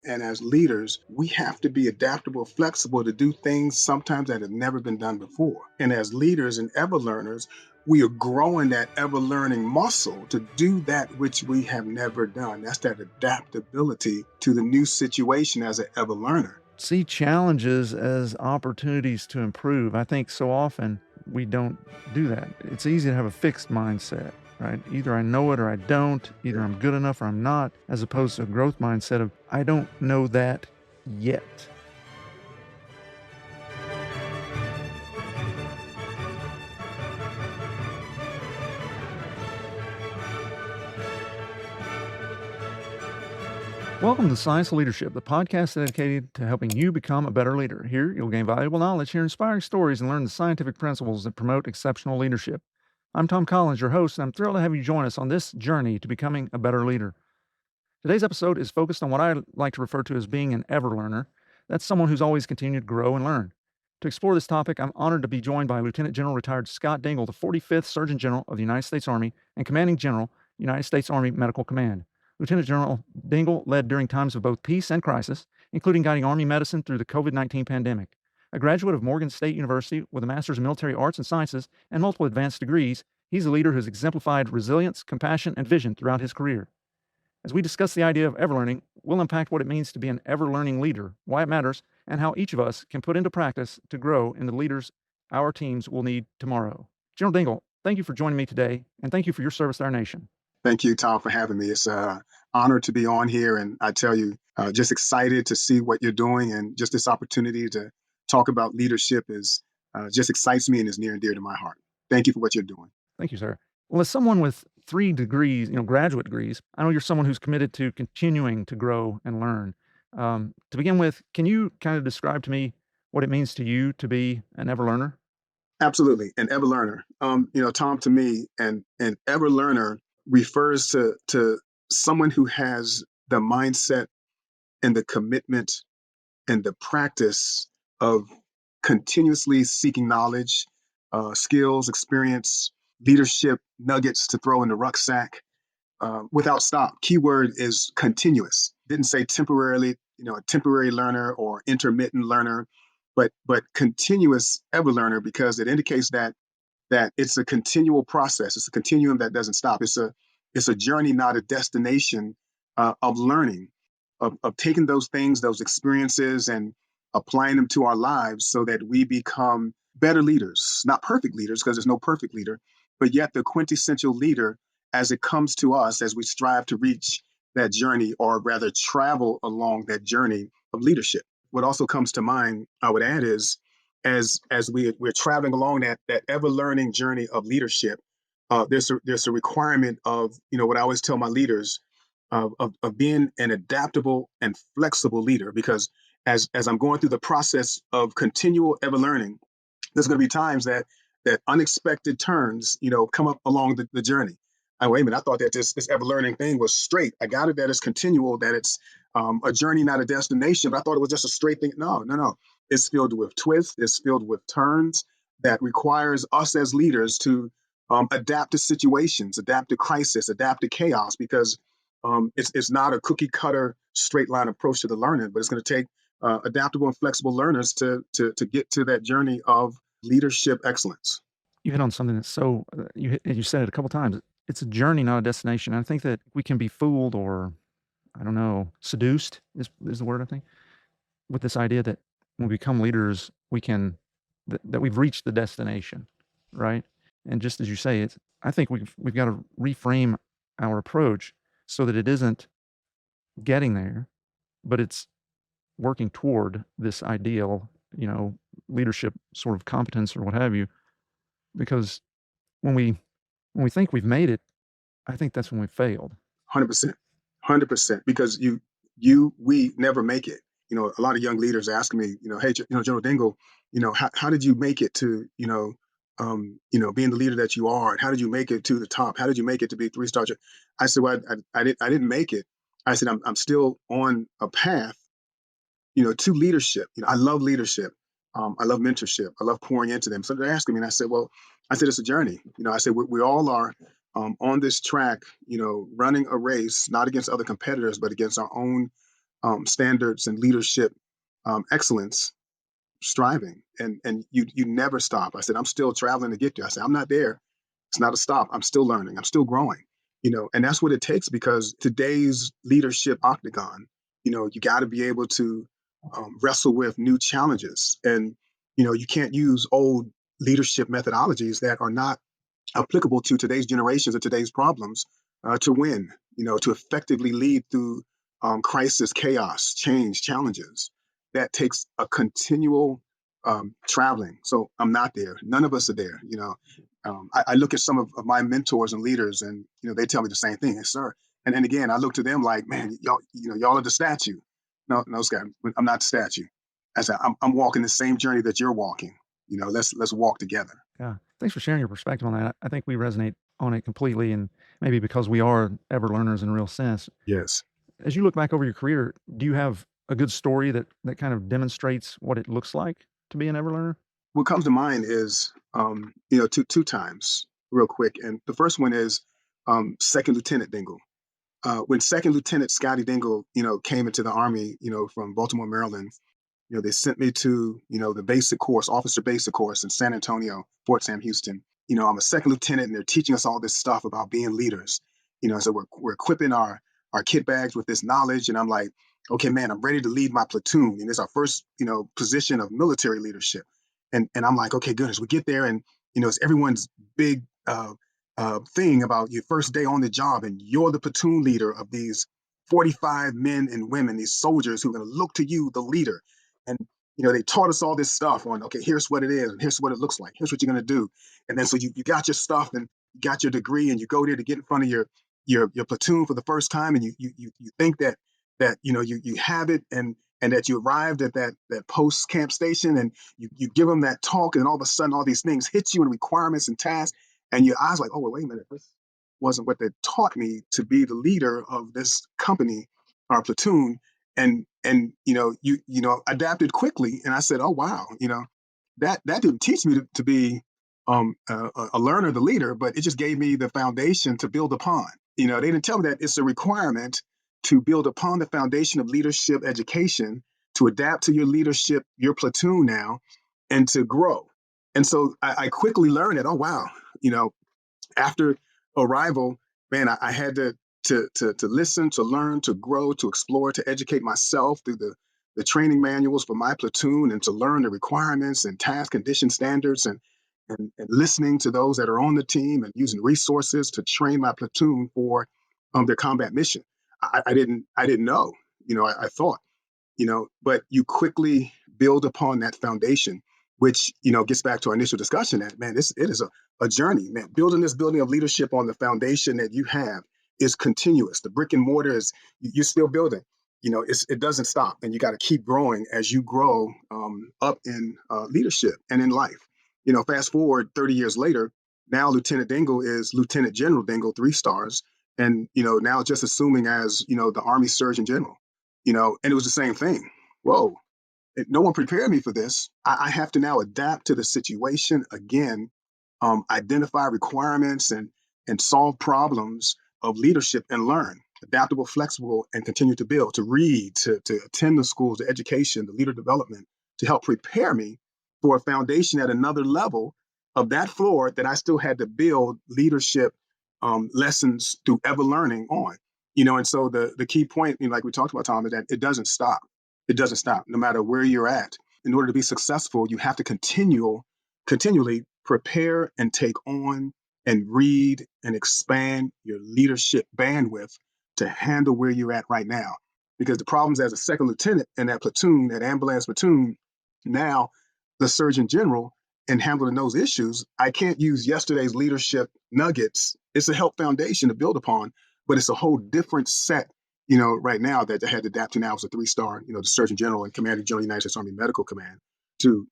And as leaders, we have to be adaptable, flexible to do things sometimes that have never been done before. And as leaders and ever learners, we are growing that ever learning muscle to do that which we have never done. That's that adaptability to the new situation as an ever learner. See challenges as opportunities to improve. I think so often we don't do that. It's easy to have a fixed mindset, right? Either I know it or I don't, either I'm good enough or I'm not, as opposed to a growth mindset of I don't know that yet. Welcome to Science of Leadership, the podcast dedicated to helping you become a better leader. Here, you'll gain valuable knowledge, hear inspiring stories, and learn the scientific principles that promote exceptional leadership. I'm Tom Collins, your host, and I'm thrilled to have you join us on this journey to becoming a better leader. Today's episode is focused on what I like to refer to as being an ever learner. That's someone who's always continued to grow and learn. To explore this topic, I'm honored to be joined by Lieutenant General retired Scott Dingle, the 45th Surgeon General of the United States Army and Commanding General, United States Army Medical Command. Lieutenant General Dingle led during times of both peace and crisis, including guiding Army medicine through the COVID-19 pandemic. A graduate of Morgan State University with a Master's in Military Arts and Sciences and multiple advanced degrees, he's a leader who's exemplified resilience, compassion, and vision throughout his career. As we discuss the idea of ever-learning, we'll unpack what it means to be an ever-learning leader, why it matters, and how each of us can put into practice to grow into the leaders our teams will need tomorrow. General Dingle, thank you for joining me today, and thank you for your service to our nation. Thank you, Tom, for having me. It's an honor to be on here. And I tell you, just excited to see what you're doing. And just this opportunity to talk about leadership is just excites me and is near and dear to my heart. Thank you for what you're doing. Thank you, sir. Well, as someone with 3 degrees, graduate degrees, I know you're someone who's committed to continuing to grow and learn. To begin with, can you kind of describe to me what it means to you to be an ever learner? Absolutely. An ever learner. Tom, to me, an ever learner refers to someone who has the mindset and the commitment and the practice of continuously seeking knowledge, skills, experience, leadership nuggets to throw in the rucksack without stop. Keyword is continuous. Didn't say temporarily, a temporary learner or intermittent learner, but continuous ever learner because it indicates that it's a continual process. It's a continuum that doesn't stop. It's a journey, not a destination of learning, of taking those things, those experiences, and applying them to our lives so that we become better leaders, not perfect leaders, because there's no perfect leader, but yet the quintessential leader as it comes to us as we strive to reach that journey, or rather travel along that journey of leadership. What also comes to mind, I would add, is as we're traveling along that ever learning journey of leadership, there's a requirement of what I always tell my leaders of being an adaptable and flexible leader, because as I'm going through the process of continual ever learning, there's going to be times that unexpected turns come up along the journey. Wait a minute, I thought that this ever learning thing was straight. I got it, that it's continual, that it's a journey, not a destination. But I thought it was just a straight thing. No, no, no. It's filled with twists. It's filled with turns that requires us as leaders to adapt to situations, adapt to crisis, adapt to chaos, because it's not a cookie cutter straight line approach to the learning, but it's going to take adaptable and flexible learners to get to that journey of leadership excellence. You hit on something that's so you said it a couple times. It's a journey, not a destination. I think that we can be fooled or, I don't know, seduced is the word, I think, with this idea that when we become leaders, we can that we've reached the destination, right? And just as you say, I think we've got to reframe our approach so that it isn't getting there, but it's working toward this ideal, leadership sort of competence or what have you. Because when we think we've made it, I think that's when we failed. 100%, 100%, because we never make it. A lot of young leaders are asking me, hey, General Dingle, how did you make it to, being the leader that you are? And how did you make it to the top? How did you make it to be 3-star? I said, well, I didn't make it. I said, I'm still on a path, to leadership. I love leadership. I love mentorship. I love pouring into them. So they're asking me, and I said, well, it's a journey. I said, we all are on this track, running a race, not against other competitors, but against our own standards and leadership excellence striving, and you never stop. I said, I'm still traveling to get there. I said, I'm not there. It's not a stop. I'm still learning. I'm still growing. And that's what it takes, because today's leadership octagon, you got to be able to wrestle with new challenges, and you can't use old leadership methodologies that are not applicable to today's generations and today's problems to win, to effectively lead through crisis, chaos, change, challenges. That takes a continual traveling. So I'm not there. None of us are there. I look at some of my mentors and leaders, and they tell me the same thing, hey, sir. And again, I look to them like, man, y'all are the statue. No, no, Scott, I'm not the statue. I said, I'm walking the same journey that you're walking. Let's walk together. Yeah. Thanks for sharing your perspective on that. I think we resonate on it completely, and maybe because we are ever learners in a real sense. Yes. As you look back over your career, do you have a good story that kind of demonstrates what it looks like to be an ever learner? What comes to mind is, two times real quick. And the first one is Second Lieutenant Dingle. When Second Lieutenant Scotty Dingle, came into the Army, from Baltimore, Maryland, they sent me to, the basic course, officer basic course in San Antonio, Fort Sam Houston. I'm a second lieutenant, and they're teaching us all this stuff about being leaders. So we're equipping our kit bags with this knowledge, and I'm like, okay, man, I'm ready to lead my platoon, and it's our first, position of military leadership. And I'm like, okay, good. As we get there, and it's everyone's big thing about your first day on the job, and you're the platoon leader of these 45 men and women, these soldiers who are going to look to you, the leader. And they taught us all this stuff on, okay, here's what it is, and here's what it looks like, here's what you're going to do. And then so you got your stuff, and you got your degree, and you go there to get in front of your platoon for the first time, and you think that you have it, and that you arrived at that post camp station, and you give them that talk, and all of a sudden all these things hit you in requirements and tasks, and your eyes like, oh, wait a minute, this wasn't what they taught me to be the leader of this company or platoon. And adapted quickly, and I said, oh wow, that didn't teach me to be a learner, the leader, but it just gave me the foundation to build upon. They didn't tell me that it's a requirement to build upon the foundation of leadership education, to adapt to your leadership, your platoon now, and to grow. And so I quickly learned that, oh wow, after arrival, man, I had to listen, to learn, to grow, to explore, to educate myself through the training manuals for my platoon, and to learn the requirements and task condition standards, and listening to those that are on the team, and using resources to train my platoon for their combat mission. I didn't know, I thought, but you quickly build upon that foundation, which, gets back to our initial discussion that, man, it is a journey, man. Building this building of leadership on the foundation that you have is continuous. The brick and mortar is, you're still building, it doesn't stop, and you got to keep growing as you grow up in leadership and in life. Fast forward 30 years later, now Lieutenant Dingle is Lieutenant General Dingle, 3 stars, and now just assuming as the Army Surgeon General. And it was the same thing. Whoa, no one prepared me for this. I have to now adapt to the situation again, identify requirements, and solve problems of leadership, and learn. Adaptable, flexible, and continue to build, to read, to attend the schools, the education, the leader development, to help prepare me for a foundation at another level of that floor that I still had to build leadership lessons through ever learning on. And so the key point, like we talked about, Tom, is that it doesn't stop. It doesn't stop, no matter where you're at. In order to be successful, you have to continually prepare and take on and read and expand your leadership bandwidth to handle where you're at right now. Because the problems as a second lieutenant in that platoon, that ambulance platoon, now the Surgeon General, and handling those issues, I can't use yesterday's leadership nuggets. It's a help foundation to build upon, but it's a whole different set, right now that I had to adapt to now as a 3-star, the Surgeon General and Commanding General United States Army Medical Command to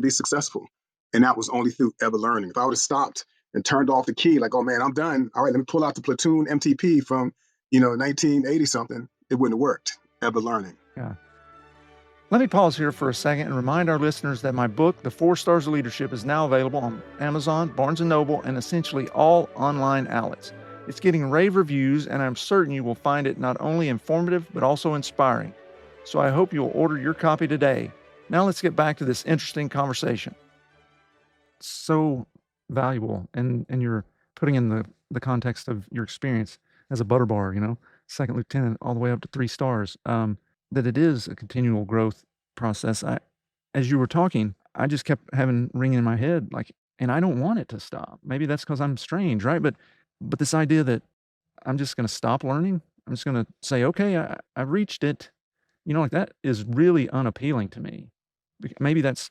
be successful. And that was only through ever learning. If I would have stopped and turned off the key, like, oh man, I'm done. All right, let me pull out the platoon MTP from, 1980 something, it wouldn't have worked. Ever learning. Yeah. Let me pause here for a second and remind our listeners that my book, The 4 Stars of Leadership, is now available on Amazon, Barnes & Noble, and essentially all online outlets. It's getting rave reviews, and I'm certain you will find it not only informative, but also inspiring. So I hope you'll order your copy today. Now let's get back to this interesting conversation. So valuable, and you're putting in the context of your experience as a Butterball, second lieutenant all the way up to 3 stars, that it is a continual growth process. As you were talking, I just kept having ringing in my head, like, and I don't want it to stop. Maybe that's because I'm strange, right? But this idea that I'm just gonna stop learning, I'm just gonna say, "Okay, I've reached it," like, that is really unappealing to me. Maybe that's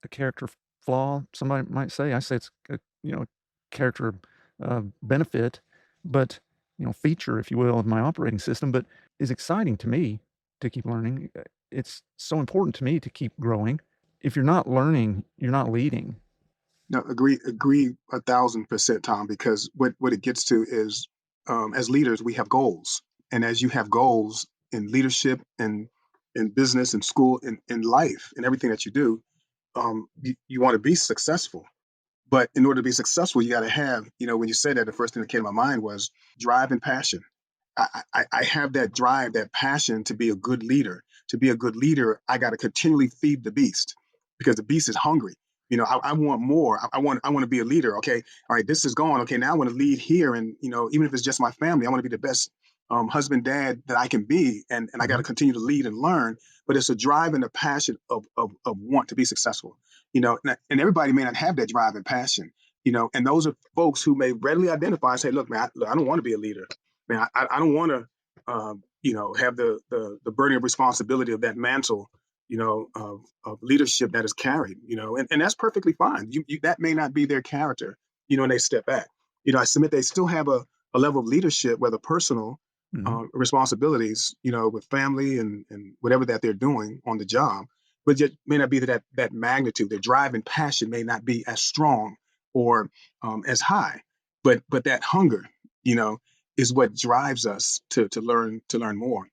a character flaw, somebody might say. I say it's a character benefit, but feature, if you will, of my operating system. But is exciting to me to keep learning. It's so important to me to keep growing. If you're not learning, you're not leading. No, agree 1,000%, Tom. Because what it gets to is, as leaders, we have goals, and as you have goals in leadership and in business and school and in life and everything that you do, you want to be successful. But in order to be successful, you got to have, when you said that, the first thing that came to my mind was drive and passion. I have that drive, that passion to be a good leader. To be a good leader, I got to continually feed the beast because the beast is hungry. I want more. I want to be a leader. Okay, all right, this is going. Okay, now I want to lead here, and even if it's just my family, I want to be the best husband, dad that I can be, and I got Mhm. to continue to lead and learn. But it's a drive and a passion of want to be successful. And everybody may not have that drive and passion. And those are folks who may readily identify and say, "Look, man, I don't want to be a leader. Man, I don't want to, have the burden of responsibility of that mantle, of leadership that is carried, and that's perfectly fine. That may not be their character, and they step back. I submit they still have a level of leadership, whether personal Mhm. responsibilities, with family and whatever that they're doing on the job, but it may not be that magnitude. Their drive and passion may not be as strong or as high, but that hunger, you know, is what drives us to learn more.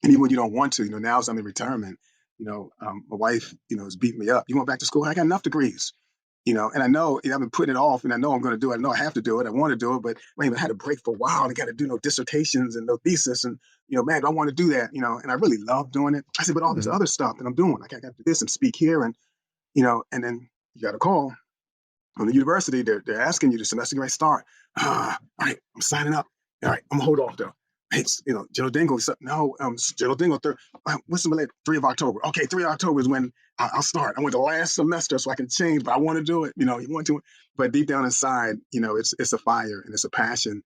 And even when you don't want to, now as I'm in retirement, my wife, is beating me up. You went back to school? I got enough degrees. And I know, I've been putting it off, and I know I'm going to do it. I know I have to do it. I want to do it, but man, I had a break for a while. And I got to do no dissertations and no thesis, and man, I want to do that. And I really love doing it. I said, but all this Mhm. other stuff that I'm doing, like I got to do this and speak here, and and then you got a call from the university. They're asking you the semester might start. All right, I'm signing up. All right, I'm gonna hold off though. Hey, General Dingle. No, General Dingle. What's the late 3 of October? Okay, 3 of October is when I'll start. I went the last semester, so I can change, but I want to do it. You want to, but deep down inside, it's a fire and it's a passion.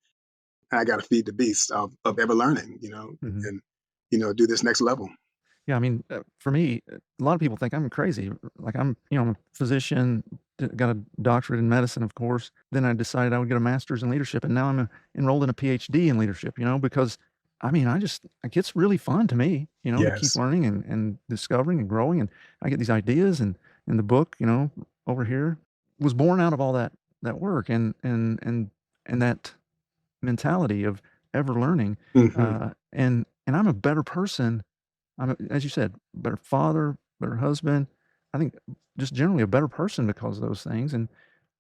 And I got to feed the beast of ever learning. Mhm. And do this next level. Yeah, I mean, for me, a lot of people think I'm crazy. Like I'm a physician, got a doctorate in medicine, of course. Then I decided I would get a master's in leadership, and now I'm enrolled in a PhD in leadership. Because I mean, it gets really fun to me, to keep Yes. learning and discovering and growing, and I get these ideas, and the book, over here was born out of all that work and that mentality of ever learning, Hmm. and I'm a better person. As you said, better father, better husband. I think just generally a better person because of those things, and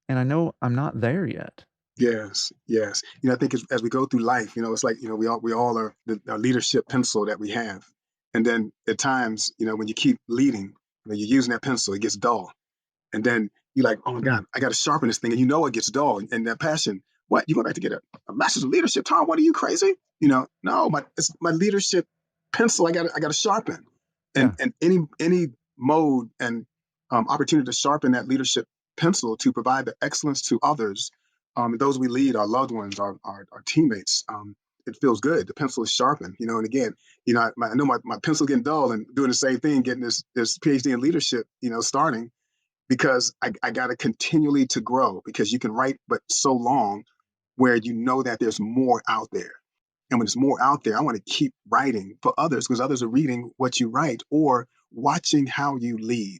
I know I'm not there yet. Yes, yes. I think as we go through life, it's like, we all are our leadership pencil that we have. And then at times, when you keep leading, you're using that pencil, it gets dull. And then you're like, oh my Mm, God, I got to sharpen this thing. And it gets dull. And that passion, what? You go back to get a master's of leadership, Tom? What are you crazy? No, it's my leadership pencil. I got to sharpen. And yeah. any mode and opportunity to sharpen that leadership pencil to provide the excellence to others, those we lead, our loved ones, our teammates. It feels good. The pencil is sharpened. And again, I know my pencil getting dull and doing the same thing, getting this PhD in leadership, starting because I got to continually to grow because you can write but so long where that there's more out there. And when there's more out there, I want to keep writing for others because others are reading what you write or watching how you lead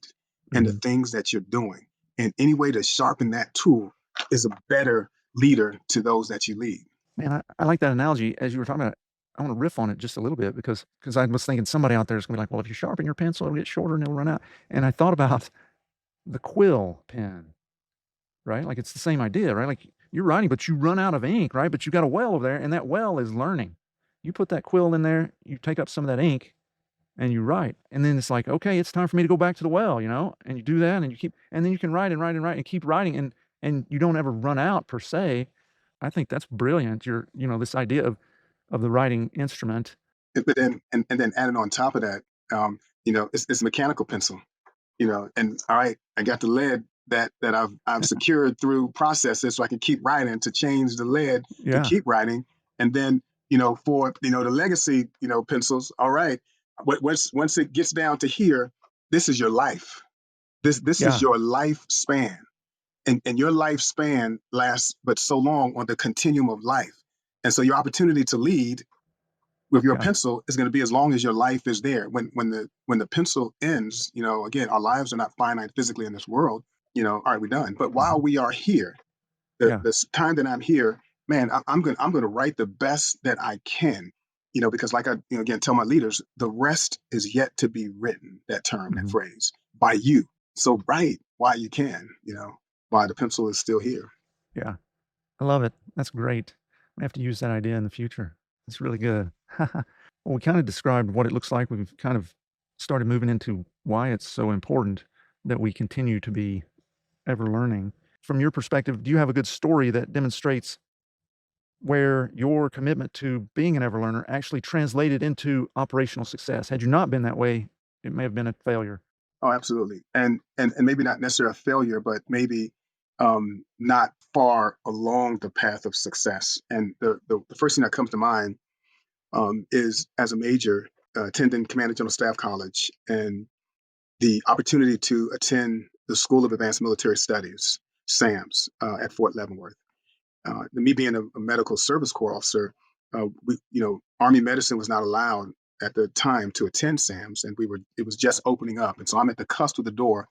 and the Mhm. things that you're doing. And any way to sharpen that tool is a better leader to those that you lead. Man, I like that analogy. As you were talking about, I want to riff on it just a little bit because I was thinking somebody out there is gonna be like, well, if you sharpen your pencil, it'll get shorter and it'll run out. And I thought about the quill pen, right? Like it's the same idea, right? Like you're writing, but you run out of ink, right? But you got a well over there, and that well is learning. You put that quill in there, you take up some of that ink, and you write. And then it's like, okay, it's time for me to go back to the well, and you do that and you keep, and then you can write and write and write and keep writing, and you don't ever run out per se. I think that's brilliant. This idea of the writing instrument. But then adding on top of that, it's a mechanical pencil. And all right, I got the lead that I've secured through processes, so I can keep writing to change the lead to Yeah. keep writing. And then for the legacy pencils, all right, once it gets down to here, this is your life. This is Yeah. your lifespan, and your lifespan lasts but so long on the continuum of life. And so your opportunity to lead with your Yeah. pencil is going to be as long as your life is there. When the pencil ends, again, our lives are not finite physically in this world. All right, we're done. But while we are here, Yeah. the time that I'm here, man, I'm going to write the best that I can. Because like I again tell my leaders, the rest is yet to be written. That term, that Mhm. phrase, by you. So write while you can. While the pencil is still here. Yeah. I love it. That's great. I have to use that idea in the future. It's really good. Well, we kind of described what it looks like. We've kind of started moving into why it's so important that we continue to be ever learning. From your perspective, do you have a good story that demonstrates where your commitment to being an ever learner actually translated into operational success? Had you not been that way, it may have been a failure. Oh, absolutely. And maybe not necessarily a failure, but maybe not far along the path of success. And the first thing that comes to mind is as a major attending Command and General Staff College and the opportunity to attend the School of Advanced Military Studies, SAMS, at Fort Leavenworth. Me being a medical service corps officer, Army medicine was not allowed at the time to attend SAMS, and it was just opening up, and so I'm at the cusp of the door,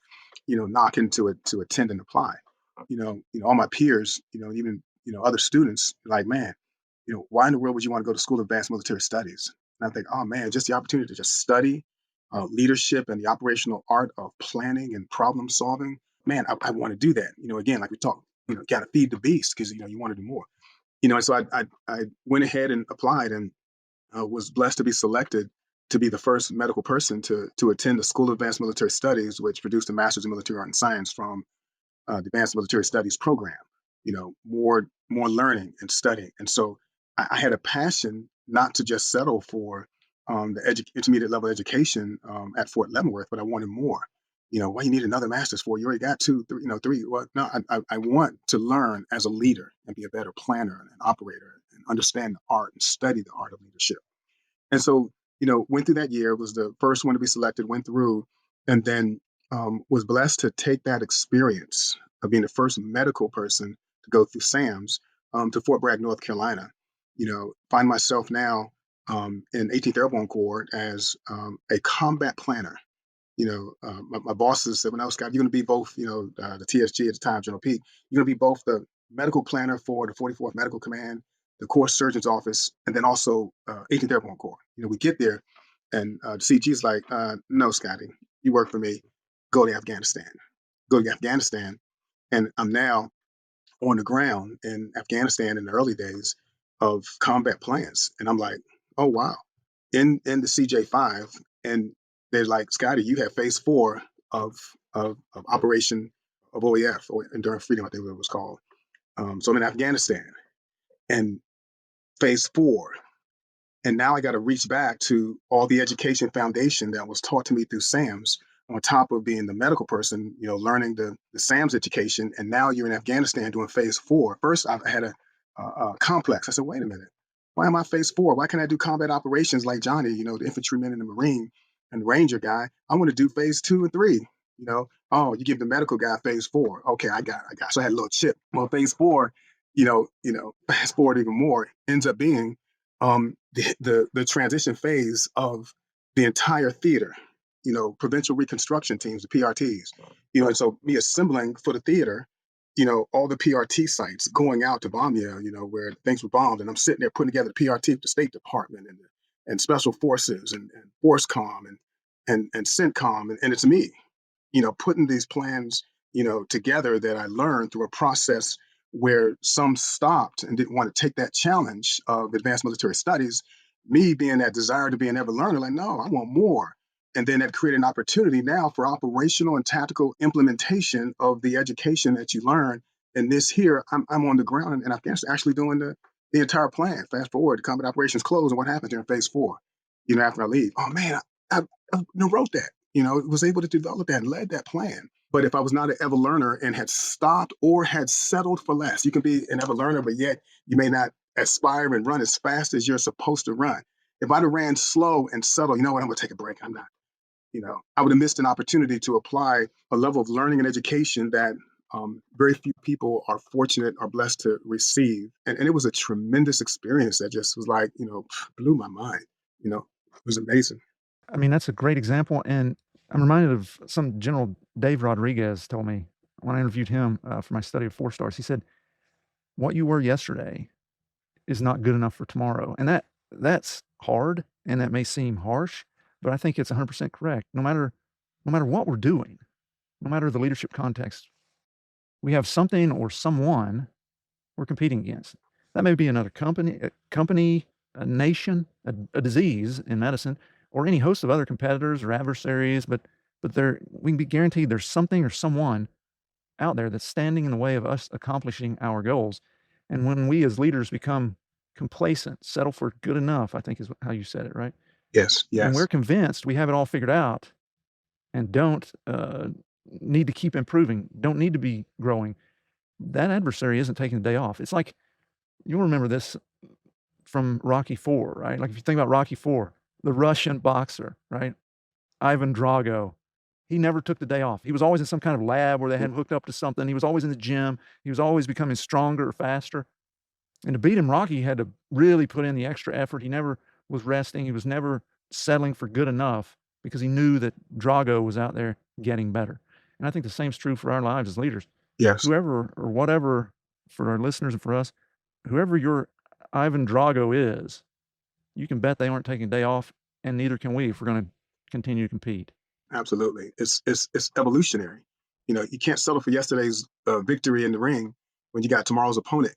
knocking to attend and apply. All my peers, even other students, like, man, why in the world would you want to go to School of Advanced Military Studies? And I think, oh man, just the opportunity to just study leadership and the operational art of planning and problem solving. Man, I want to do that. Again, like we talked, got to feed the beast because you want to do more. And so I went ahead and applied and was blessed to be selected to be the first medical person to attend the School of Advanced Military Studies, which produced a Master's in Military Art and Science from the Advanced Military Studies program. More learning and studying, and so I had a passion not to just settle for the intermediate level education at Fort Leavenworth, but I wanted more. Why you need another master's for? You already got two, three, three. Well, no, I want to learn as a leader and be a better planner and an operator and understand the art and study the art of leadership. And so, went through that year, was the first one to be selected, went through, and then was blessed to take that experience of being the first medical person to go through SAMS to Fort Bragg, North Carolina. Find myself now in 18th Airborne Corps as a combat planner. My bosses said, "Well, no, Scott, you're going to be both, the TSG at the time, General Pete, you're going to be both the medical planner for the 44th Medical Command, the Corps Surgeon's Office, and then also 18th Airborne Corps." We get there, and the CG's like, "No, Scotty, you work for me. Go to Afghanistan. Go to Afghanistan." And I'm now on the ground in Afghanistan in the early days of combat plans. And I'm like, "Oh, wow." In the CJ5, and they're like, "Scotty, you have phase four of of operation of OEF, or Enduring Freedom, I think it was called." So I'm in Afghanistan and phase four. And now I got to reach back to all the education foundation that was taught to me through SAMS, on top of being the medical person, learning the SAMS education. And now you're in Afghanistan doing phase four. First, I had a complex. I said, wait a minute. Why am I phase four? Why can't I do combat operations like Johnny, the infantryman and the Marine and the Ranger guy? I want to do phase two and three. Oh, you give the medical guy phase four. Okay, I got. So I had a little chip. Well, phase four, fast forward even more, ends up being the transition phase of the entire theater, provincial reconstruction teams, the PRTs, and so me assembling for the theater, all the PRT sites, going out to bomb where things were bombed, and I'm sitting there putting together the PRT with the State Department and Special Forces and ForceCom and CENTCOM, and it's me, putting these plans, together that I learned through a process where some stopped and didn't want to take that challenge of advanced military studies. Me being that desire to be an ever learner, like, no, I want more. And then that created an opportunity now for operational and tactical implementation of the education that you learn. And this here, I'm on the ground in Afghanistan actually doing the entire plan. Fast forward, combat operations close, and what happens during phase 4? After I leave, oh man, I wrote that. Was able to develop that and led that plan. But if I was not an ever learner and had stopped or had settled for less, you can be an ever learner, but yet you may not aspire and run as fast as you're supposed to run. If I'd have ran slow and settled, you know what, I'm gonna take a break. I'm not. I would have missed an opportunity to apply a level of learning and education that very few people are fortunate or blessed to receive. And it was a tremendous experience that just was like, blew my mind. It was amazing. I mean, that's a great example, and I'm reminded of some General Dave Rodriguez told me when I interviewed him for my study of 4 stars. He said, "What you were yesterday is not good enough for tomorrow," and that's hard, and that may seem harsh, but I think it's 100% correct. No matter what we're doing, no matter the leadership context, we have something or someone we're competing against. That may be another company, a nation, a disease in medicine, or any host of other competitors or adversaries, but we can be guaranteed there's something or someone out there that's standing in the way of us accomplishing our goals. And when we as leaders become complacent, settle for good enough, I think is how you said it, right? Yes, And we're yes, convinced we have it all figured out and don't need to keep improving, don't need to be growing. That adversary isn't taking the day off. It's like you'll remember this from Rocky 4, right? Like if you think about Rocky 4, the Russian boxer, right? Ivan Drago, he never took the day off. He was always in some kind of lab where they had him hooked up to something. He was always in the gym. He was always becoming stronger or faster. And to beat him, Rocky had to really put in the extra effort. He never was resting. He was never settling for good enough because he knew that Drago was out there getting better. And I think the same is true for our lives as leaders. yes, Whoever or whatever, for our listeners and for us, whoever your Ivan Drago is, you can bet they aren't taking a day off, and neither can we if we're going to continue to compete. absolutely. It's evolutionary. You can't settle for yesterday's victory in the ring when you got tomorrow's opponent.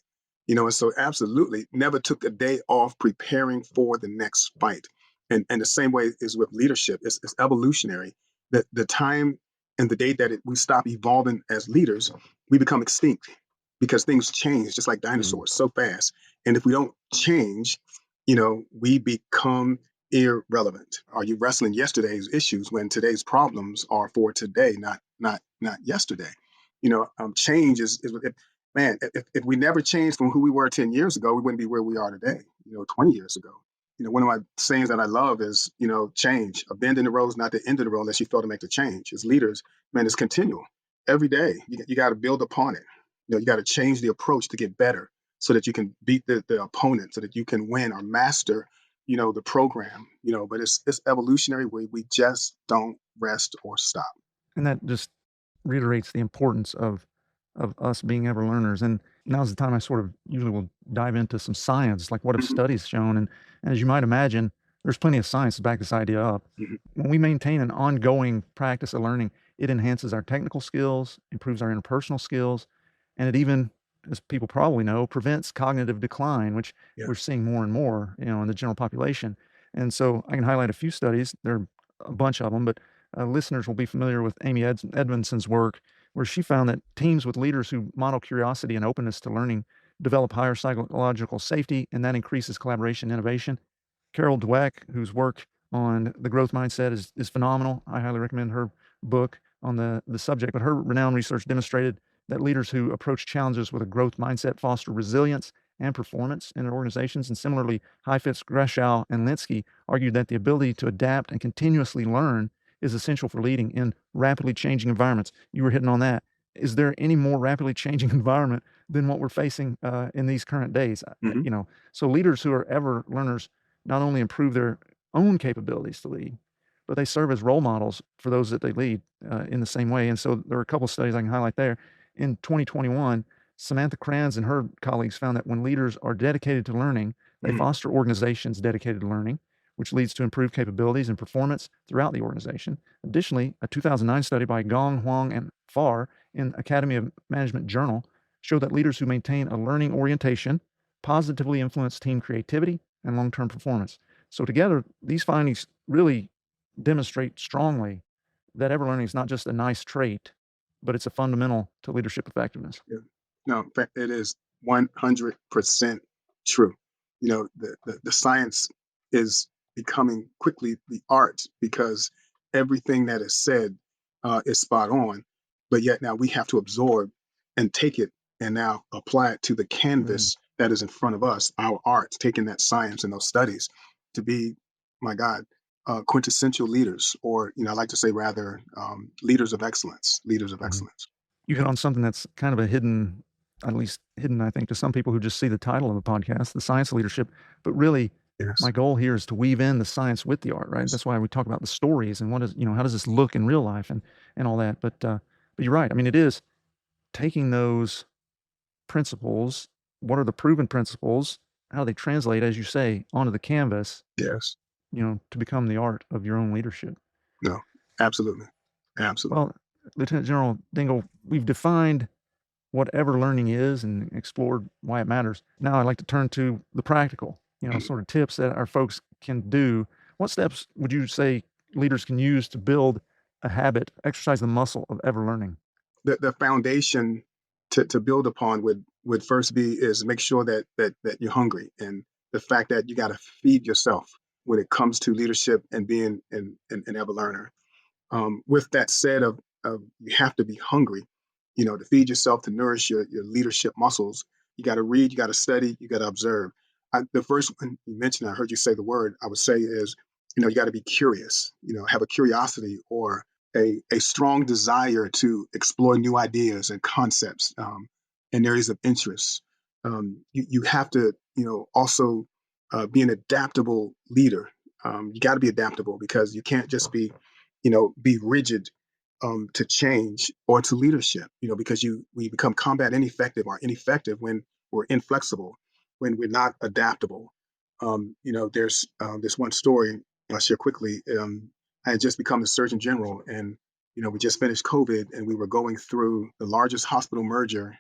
And so absolutely never took a day off preparing for the next fight. And the same way is with leadership. It's evolutionary. The time and the day that we stop evolving as leaders, we become extinct because things change just like dinosaurs so fast. And if we don't change, we become irrelevant. Are you wrestling yesterday's issues when today's problems are for today, not yesterday? Change is man. If we never changed from who we were 10 years ago, we wouldn't be where we are today. 20 years ago. One of my sayings that I love is, change. A bend in the road is not the end of the road unless you fail to make the change. As leaders, man, it's continual. Every day, you got to build upon it. You got to change the approach to get better so that you can beat the opponent, so that you can win or master, the program. But it's evolutionary. We just don't rest or stop. And that just reiterates the importance of us being ever learners. And now's the time I sort of usually will dive into some science, like what have Mhm, studies shown. And as you might imagine, there's plenty of science to back this idea up. mhm. When we maintain an ongoing practice of learning, it enhances our technical skills, improves our interpersonal skills, and it even, as people probably know, prevents cognitive decline, which Yeah. we're seeing more and more, in the general population. And so I can highlight a few studies. There are a bunch of them, but listeners will be familiar with Amy Edmondson's work, where she found that teams with leaders who model curiosity and openness to learning develop higher psychological safety, and that increases collaboration and innovation. Carol Dweck, whose work on the growth mindset is phenomenal. I highly recommend her book on the subject. But her renowned research demonstrated that leaders who approach challenges with a growth mindset foster resilience and performance in their organizations. And similarly, Heifetz, Greshau, and Linsky argued that the ability to adapt and continuously learn is essential for leading in rapidly changing environments. You were hitting on that. Is there any more rapidly changing environment than what we're facing in these current days? Hmm. So leaders who are ever learners not only improve their own capabilities to lead, but they serve as role models for those that they lead in the same way. And so there are a couple of studies I can highlight there. In 2021, Samantha Kranz and her colleagues found that when leaders are dedicated to learning, they Hmm. foster organizations dedicated to learning, which leads to improved capabilities and performance throughout the organization. Additionally, a 2009 study by Gong, Huang, and Farr in Academy of Management Journal showed that leaders who maintain a learning orientation positively influence team creativity and long-term performance. So together, these findings really demonstrate strongly that ever learning is not just a nice trait, but it's a fundamental to leadership effectiveness. Yeah. No, in fact, it is 100% true. The science is becoming quickly the art because everything that is said is spot on, but yet now we have to absorb and take it and now apply it to the Mm. canvas that is in front of us, our art, taking that science and those studies to be, my God, quintessential leaders, or, I like to say rather, leaders of excellence, leaders of Mhm. excellence. You hit on something that's kind of a hidden, at least hidden, I think, to some people who just see the title of the podcast, the science of leadership. But really, Yes. my goal here is to weave in the science with the art, right? Yes. That's why we talk about the stories and what is, how does this look in real life and all that. But you're right. I mean, it is taking those principles. What are the proven principles? How do they translate, as you say, onto the canvas, Yes. to become the art of your own leadership? No, absolutely. Absolutely. Well, Lieutenant General Dingle, we've defined what ever learning is and explored why it matters. Now I'd like to turn to the practical, Mhm. sort of tips that our folks can do. What steps would you say leaders can use to build a habit, exercise the muscle of ever learning? The foundation to build upon would first be is make sure that you're hungry, and the fact that you got to feed yourself when it comes to leadership and being an ever learner. With that said, of you have to be hungry, to feed yourself, to nourish your leadership muscles. You got to read, you got to study, you got to observe. The first one you mentioned, I heard you say the word, I would say is, you got to be curious, have a curiosity or a strong desire to explore new ideas and concepts in areas of interest. You have to, also be an adaptable leader. You got to be adaptable because you can't just be rigid to change or to leadership, because we become combat ineffective or ineffective when we're inflexible, when we're not adaptable. There's this one story I'll share quickly. I had just become the Surgeon General, and we just finished COVID, and we were going through the largest hospital merger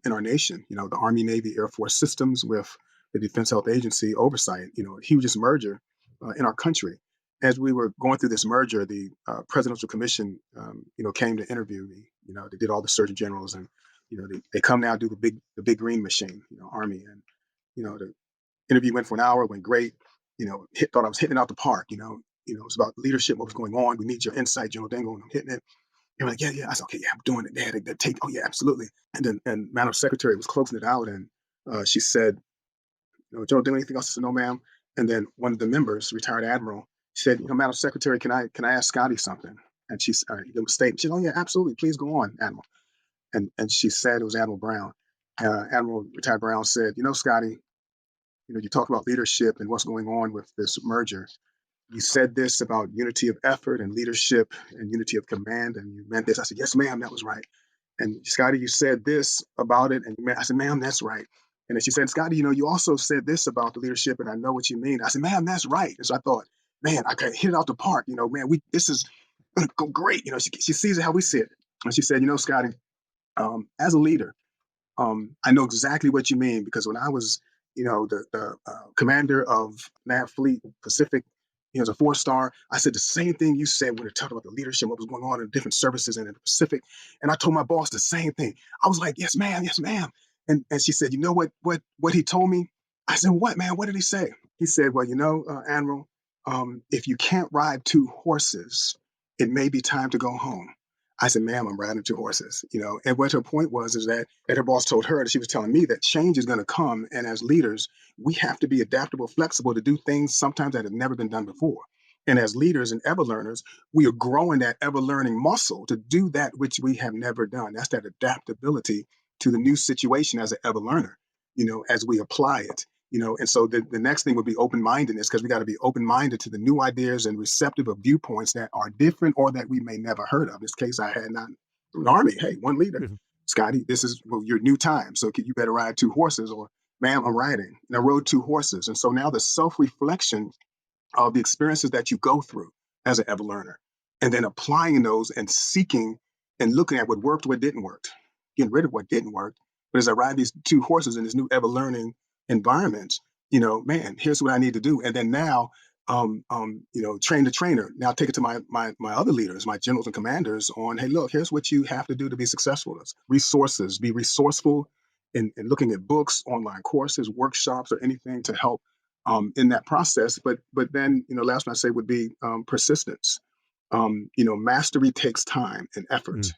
in our nation. The Army, Navy, Air Force systems with the Defense Health Agency oversight. A hugest merger in our country. As we were going through this merger, the presidential commission, came to interview me. They did all the surgeon generals, and they come now do the big green machine, Army, and the interview went for an hour, went great. Thought I was hitting it out the park. It's about leadership, what was going on. We need your insight, General Dingle, and I'm hitting it. They're like, yeah, yeah. I said, okay, yeah, I'm doing it. They had that take. Oh yeah, absolutely. And then, Madam Secretary was closing it out, and she said, Joe, do anything else? I said, no, ma'am. And then one of the members, retired admiral, said, Madam Secretary, can I ask Scotty something? And she gave a statement. She said, oh yeah, absolutely. Please go on, Admiral. And she said, it was Admiral Brown. Admiral retired Brown said, Scotty, you talk about leadership and what's going on with this merger. You said this about unity of effort and leadership and unity of command, and you meant this. I said, yes, ma'am, that was right. And Scotty, you said this about it, and I said, ma'am, that's right. And then she said, Scotty, you also said this about the leadership, and I know what you mean. I said, ma'am, that's right. And so I thought, man, I could hit it out the park. Man, this is gonna go great. She sees it how we see it. And she said, Scotty, as a leader, I know exactly what you mean because when I was, the commander of Nav Fleet Pacific, as a 4-star, I said the same thing you said when we talked about the leadership, what was going on in different services and in the Pacific, and I told my boss the same thing. I was like, "Yes, ma'am, yes, ma'am," and she said, "You know what he told me?" I said, "What, man? What did he say?" He said, "Well, Admiral, if you can't ride 2 horses, it may be time to go home." I said, ma'am, I'm riding 2 horses, and what her point was is that her boss told her that she was telling me that change is going to come. And as leaders, we have to be adaptable, flexible to do things sometimes that have never been done before. And as leaders and ever learners, we are growing that ever learning muscle to do that which we have never done. That's that adaptability to the new situation as an ever learner, as we apply it. And so the next thing would be open-mindedness, because we got to be open-minded to the new ideas and receptive of viewpoints that are different or that we may never heard of. In this case, I had not an army. Hey, one leader, Mhm. Scotty, this is your new time. So you better ride 2 horses, or ma'am, I'm riding. And I rode 2 horses. And so now the self-reflection of the experiences that you go through as an ever learner, and then applying those and seeking and looking at what worked, what didn't work, getting rid of what didn't work. But as I ride these 2 horses in this new ever learning environment, man, here's what I need to do. And then now train the trainer. Now take it to my other leaders, my generals and commanders on, hey, look, here's what you have to do to be successful. It's resources, be resourceful in looking at books, online courses, workshops, or anything to help in that process. But then, last one I say would be persistence. Mastery takes time and effort. Mm.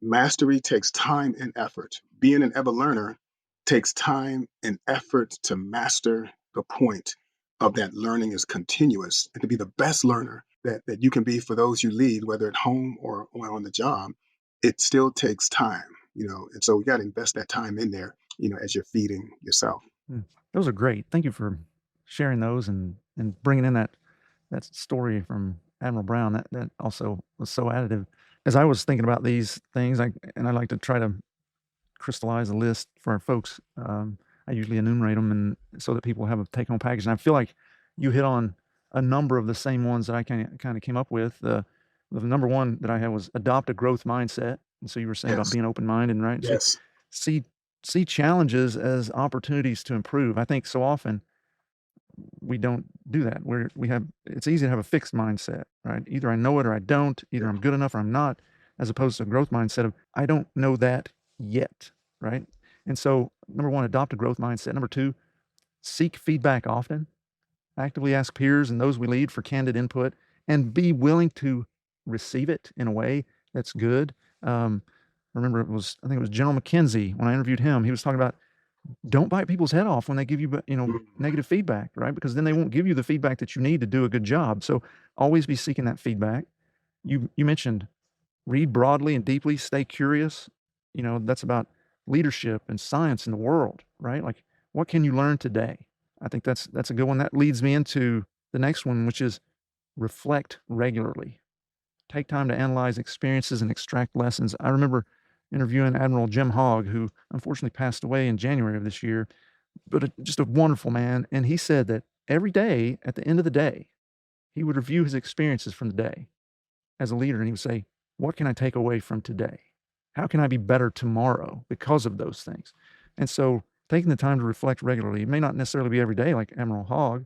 Mastery takes time and effort. Being an ever learner takes time and effort to master the point of that learning is continuous and to be the best learner that you can be for those you lead, whether at home or on the job. It still takes time, and so we got to invest that time in there, as you're feeding yourself. Mm. Those are great. Thank you for sharing those and bringing in that story from Admiral Brown. That also was so additive. As I was thinking about these things, I like to try to crystallize a list for our folks. I usually enumerate them and so that people have a take-home package. And I feel like you hit on a number of the same ones that I kind of came up with. The number one that I had was adopt a growth mindset. And so you were saying about Yes. being open-minded, right? So Yes. see see challenges as opportunities to improve. I think so often we don't do that. It's easy to have a fixed mindset, right? Either I know it or I don't, either Yeah. I'm good enough or I'm not, as opposed to a growth mindset of I don't know that yet, right? And so number one, adopt a growth mindset. Number two, seek feedback often. Actively ask peers and those we lead for candid input and be willing to receive it in a way that's good. I remember I think it was General McKenzie when I interviewed him. He was talking about don't bite people's head off when they give you, Mm. negative feedback, right? Because then they won't give you the feedback that you need to do a good job. So always be seeking that feedback. You mentioned read broadly and deeply, stay curious. That's about leadership and science in the world, right? Like what can you learn today? I think that's a good one. That leads me into the next one, which is reflect regularly. Take time to analyze experiences and extract lessons. I remember interviewing Admiral Jim Hogg, who unfortunately passed away in January of this year, but just a wonderful man. And he said that every day, at the end of the day, he would review his experiences from the day as a leader, and he would say, "What can I take away from today? How can I be better tomorrow because of those things?" And so, taking the time to reflect regularly, it may not necessarily be every day like Admiral Hogg,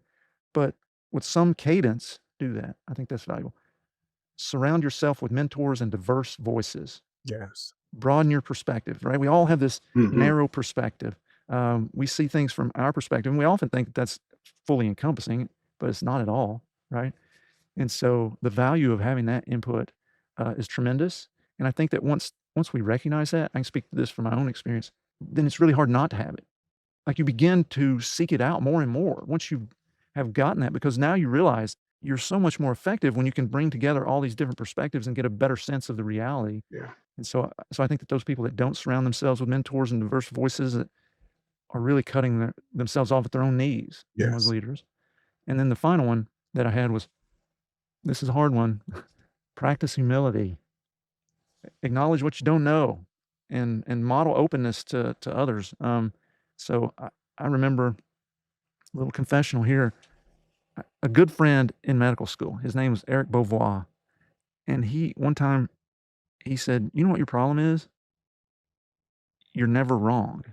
but with some cadence, do that. I think that's valuable. Surround yourself with mentors and diverse voices. Yes. Broaden your perspective, right? We all have this Hmm. narrow perspective. We see things from our perspective, and we often think that that's fully encompassing, but it's not at all, right? And so the value of having that input is tremendous. And I think that once we recognize that, I can speak to this from my own experience, then it's really hard not to have it. Like you begin to seek it out more and more once you have gotten that, because now you realize you're so much more effective when you can bring together all these different perspectives and get a better sense of the reality. Yeah. And so I think that those people that don't surround themselves with mentors and diverse voices that are really cutting themselves off at their own knees, as Yes. leaders. And then the final one that I had was this is a hard one. Practice humility. Acknowledge what you don't know, and model openness to others. So I remember a little confessional here. A good friend in medical school. His name was Eric Beauvoir, and he one time he said, "You know what your problem is? You're never wrong."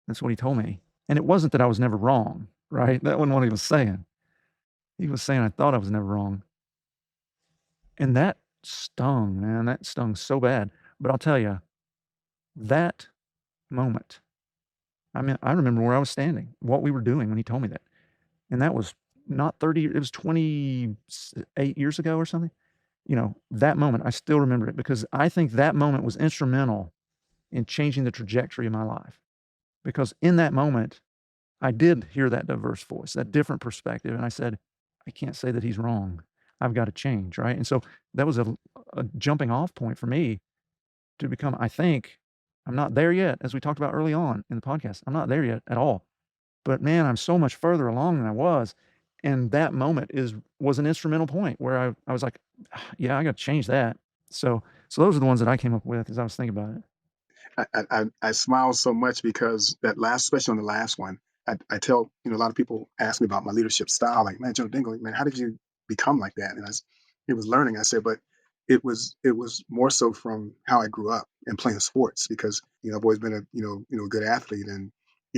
That's what he told me. And it wasn't that I was never wrong, right? That wasn't what he was saying. He was saying I thought I was never wrong. And that stung, man. That stung so bad. But I'll tell you, that moment, I mean, I remember where I was standing, what we were doing when he told me that. And that was not 30, it was 28 years ago or something. That moment, I still remember it because I think that moment was instrumental in changing the trajectory of my life. Because in that moment, I did hear that diverse voice, that different perspective, and I said, "I can't say that he's wrong. I've gotta change," right? And so that was a jumping off point for me to become I think I'm not there yet, as we talked about early on in the podcast. I'm not there yet at all. But man, I'm so much further along than I was, and that moment was an instrumental point where I was like, "Ah, yeah, I gotta change that." So those are the ones that I came up with as I was thinking about it. I smile so much because that last, especially on the last one, I tell, a lot of people ask me about my leadership style, like, man, Joe Dingle, man, how did you become like that? And it was learning. I said, but it was more so from how I grew up and playing sports because, I've always been a, good athlete and,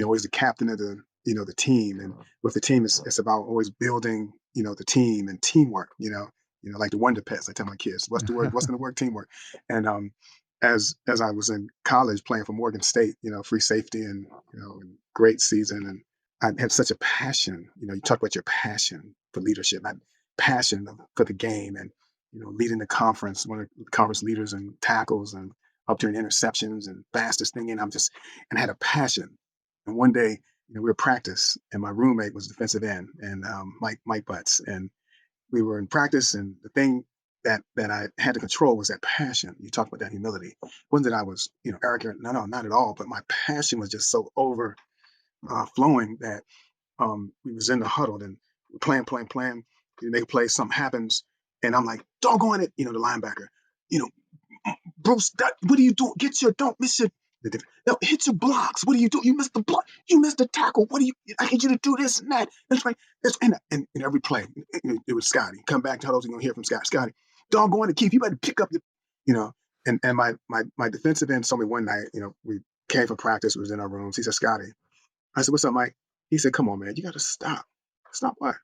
always the captain of the team. And with the team, it's about always building the team and teamwork, like the Wonder Pets. I tell my kids, what's the word? What's going to work? Teamwork. And as I was in college playing for Morgan State, free safety and, and great season. And I had such a passion, you talk about your passion for leadership, my passion for the game and, leading the conference, one of the conference leaders and tackles and up to interceptions and fastest thing. And and I had a passion. And one day, we were practice and my roommate was defensive end and Mike Butts. And we were in practice and the thing that I had to control was that passion. You talked about that humility. It wasn't that I was, arrogant. No, not at all. But my passion was just so over flowing that we was in the huddle and we're playing. You make a play, something happens, and I'm like, doggone it, the linebacker, you know, Bruce, what do you do? Get your, don't miss your, no, hit your blocks. What do you do? You missed the block. You missed the tackle. What do you? I need you to do this and that. That's right. And in every play, it was Scotty. Come back to huddles, you're gonna hear from Scott. Scotty, doggone it, Keith, you better pick up your, you know. And my defensive end told me one night, we came from practice, we was in our rooms. He said, Scotty. I said, what's up, Mike? He said, come on, man, you got to stop. Stop what?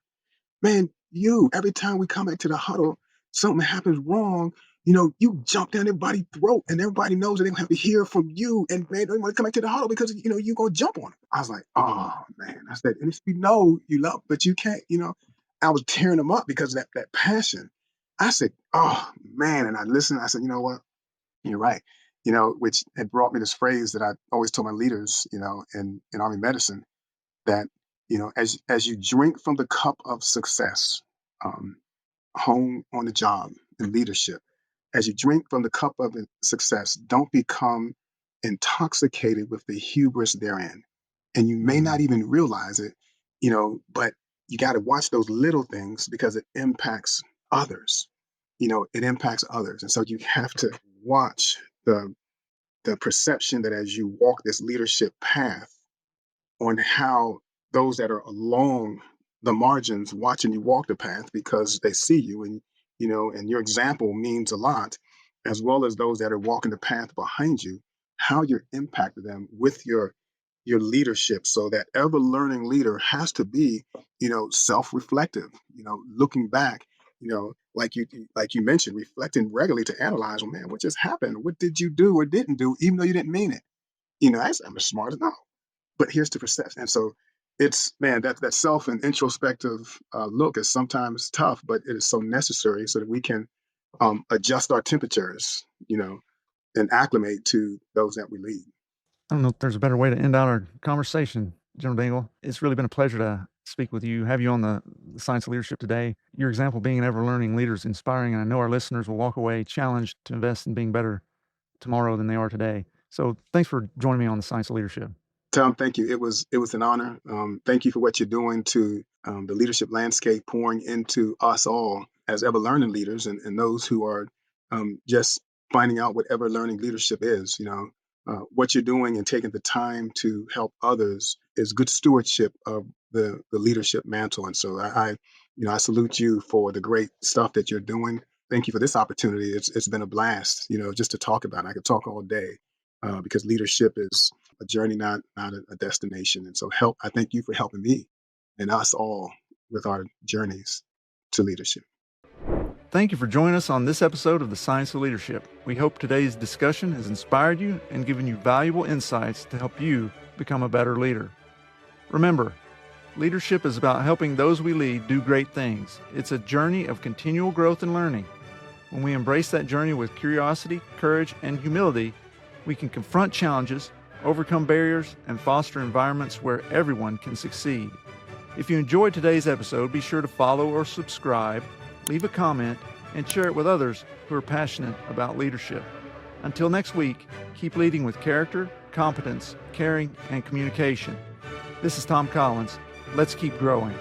Man, every time we come back to the huddle, something happens wrong, you jump down everybody's throat and everybody knows that they don't have to hear from you. And man, they want to come back to the huddle because, you're going to jump on them. I was like, oh, man. I said, and if you know you love, but you can't, I was tearing them up because of that passion. I said, oh, man. And I listened. I said, you know what? You're right. Which had brought me this phrase that I always told my leaders, in Army medicine, that, as you drink from the cup of success, um, home on the job in leadership, as you drink from the cup of success, don't become intoxicated with the hubris therein. And you may not even realize it, but you got to watch those little things because it impacts others. It impacts others. And so you have to watch the perception that as you walk this leadership path on how those that are along the margins watching you walk the path because they see you and and your example means a lot, as well as those that are walking the path behind you, how you're impacting them with your leadership. So that ever learning leader has to be, self-reflective, looking back, like you mentioned, reflecting regularly to analyze, well, man, what just happened? What did you do or didn't do, even though you didn't mean it? I'm as smart as now. But here's the perception. And so it's, man, that self and introspective look is sometimes tough, but it is so necessary so that we can adjust our temperatures, and acclimate to those that we lead. I don't know if there's a better way to end out our conversation, General Dingle. It's really been a pleasure to speak with you, have you on the Science of Leadership today. Your example being an ever-learning leader is inspiring, and I know our listeners will walk away challenged to invest in being better tomorrow than they are today. So thanks for joining me on the Science of Leadership. Tom, thank you. It was an honor. Thank you for what you're doing to the leadership landscape, pouring into us all as ever learning leaders and those who are just finding out what ever learning leadership is. What you're doing and taking the time to help others is good stewardship of the leadership mantle. And so I salute you for the great stuff that you're doing. Thank you for this opportunity. It's been a blast, just to talk about it. I could talk all day because leadership is a journey, not a destination. And so I thank you for helping me and us all with our journeys to leadership. Thank you for joining us on this episode of The Science of Leadership. We hope today's discussion has inspired you and given you valuable insights to help you become a better leader. Remember, leadership is about helping those we lead do great things. It's a journey of continual growth and learning. When we embrace that journey with curiosity, courage, and humility, we can confront challenges, overcome barriers, and foster environments where everyone can succeed. If you enjoyed today's episode, be sure to follow or subscribe, leave a comment, and share it with others who are passionate about leadership. Until next week, keep leading with character, competence, caring, and communication. This is Tom Collins. Let's keep growing.